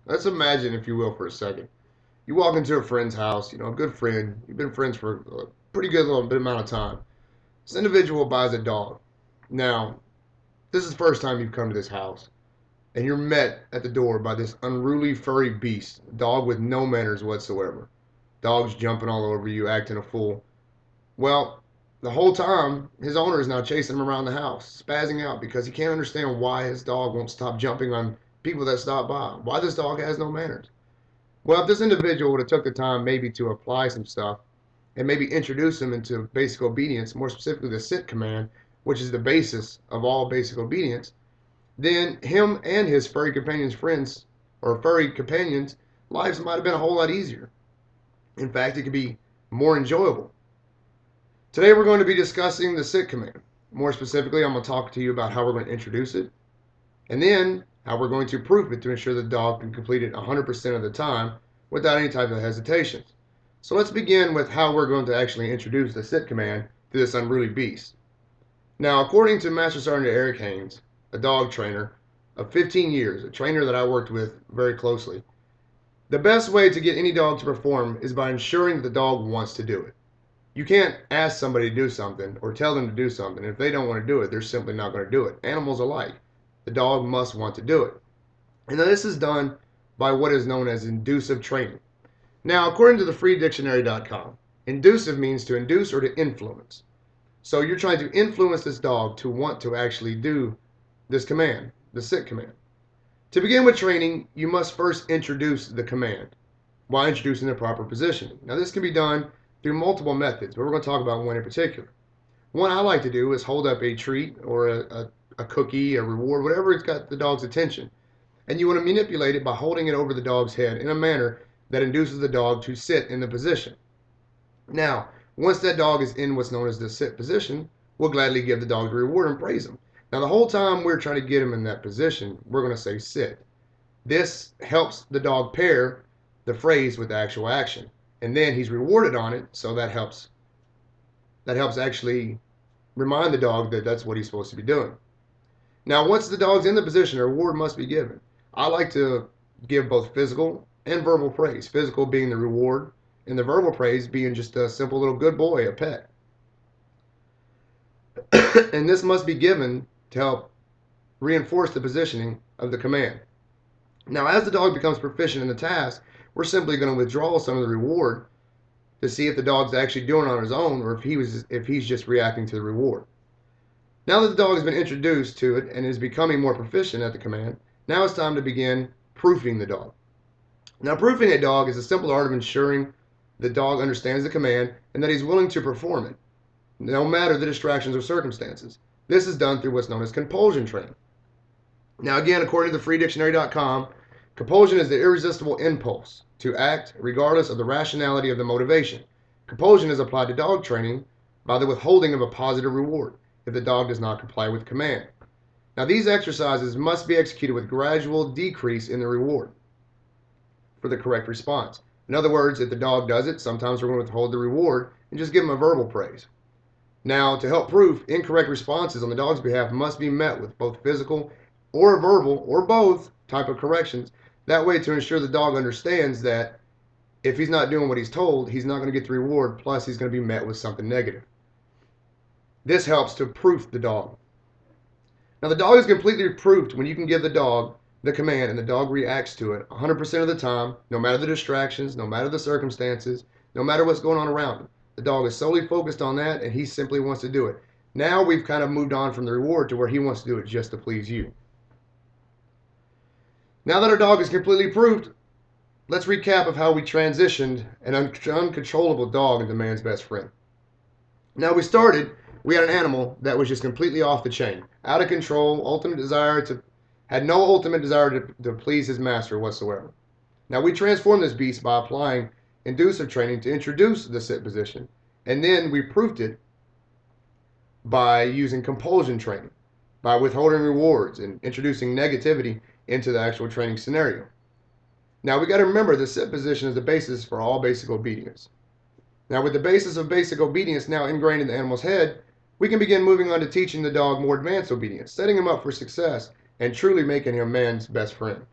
Let's imagine, if you will, for a second. You walk into a friend's house, a good friend. You've been friends for a pretty good little bit amount of time. This individual buys a dog. Now, this is the first time you've come to this house, and you're met at the door by this unruly furry beast, a dog with no manners whatsoever. Dog's jumping all over you, acting a fool. Well, the whole time, his owner is now chasing him around the house, spazzing out because he can't understand why his dog won't stop jumping on people that stop by. Why this dog has no manners. Well, if this individual would have took the time maybe to apply some stuff and maybe introduce him into basic obedience, more specifically the sit command, which is the basis of all basic obedience, then him and his furry companions' friends or furry companions' lives might have been a whole lot easier. In fact, it could be more enjoyable. Today we're going to be discussing the sit command. More specifically, I'm going to talk to you about how we're going to introduce it, and then how we're going to proof it to ensure the dog can complete it 100% of the time without any type of hesitation. So let's begin with how we're going to actually introduce the sit command to this unruly beast. Now, according to Master Sergeant Eric Haynes, a dog trainer of 15 years, a trainer that I worked with very closely, the best way to get any dog to perform is by ensuring that the dog wants to do it. You can't ask somebody to do something or tell them to do something. If they don't want to do it, they're simply not going to do it. Animals alike. The dog must want to do it. And this is done by what is known as inducive training. Now, according to the freedictionary.com, inducive means to induce or to influence. So you're trying to influence this dog to want to actually do this command, the sit command. To begin with training, you must first introduce the command while introducing the proper positioning. Now, this can be done through multiple methods, but we're going to talk about one in particular. One I like to do is hold up a treat or a cookie, a reward, whatever it's got the dog's attention. And you want to manipulate it by holding it over the dog's head in a manner that induces the dog to sit in the position. Now, once that dog is in what's known as the sit position, we'll gladly give the dog the reward and praise him. Now, the whole time we're trying to get him in that position, we're going to say sit. This helps the dog pair the phrase with the actual action. And then he's rewarded on it, so that helps actually remind the dog that that's what he's supposed to be doing. Now, once the dog's in the position, a reward must be given. I like to give both physical and verbal praise. Physical being the reward, and the verbal praise being just a simple little good boy, a pet. And this must be given to help reinforce the positioning of the command. Now, as the dog becomes proficient in the task, we're simply going to withdraw some of the reward to see if the dog's actually doing it on his own or if he's just reacting to the reward. Now that the dog has been introduced to it and is becoming more proficient at the command, now it's time to begin proofing the dog. Now, proofing a dog is a simple art of ensuring the dog understands the command and that he's willing to perform it, no matter the distractions or circumstances. This is done through what's known as compulsion training. Now, again, according to the freedictionary.com, compulsion is the irresistible impulse to act regardless of the rationality of the motivation. Compulsion is applied to dog training by the withholding of a positive reward if the dog does not comply with command. Now, these exercises must be executed with gradual decrease in the reward for the correct response. In other words, if the dog does it, sometimes we're going to withhold the reward and just give him a verbal praise. Now, to help proof, incorrect responses on the dog's behalf must be met with both physical or verbal or both type of corrections. That way, to ensure the dog understands that if he's not doing what he's told, he's not going to get the reward, plus he's going to be met with something negative. This helps to proof the dog. Now, the dog is completely proofed when you can give the dog the command and the dog reacts to it 100% of the time, no matter the distractions, no matter the circumstances, no matter what's going on around him. The dog is solely focused on that and he simply wants to do it. Now we've kind of moved on from the reward to where he wants to do it just to please you. Now that our dog is completely proofed, let's recap of how we transitioned an uncontrollable dog into man's best friend. Now we had an animal that was just completely off the chain, out of control, had no ultimate desire to please his master whatsoever. Now we transformed this beast by applying inducive training to introduce the sit position, and then we proofed it by using compulsion training, by withholding rewards and introducing negativity into the actual training scenario. Now we got to remember the sit position is the basis for all basic obedience. Now with the basis of basic obedience now ingrained in the animal's head, we can begin moving on to teaching the dog more advanced obedience, setting him up for success and truly making him man's best friend.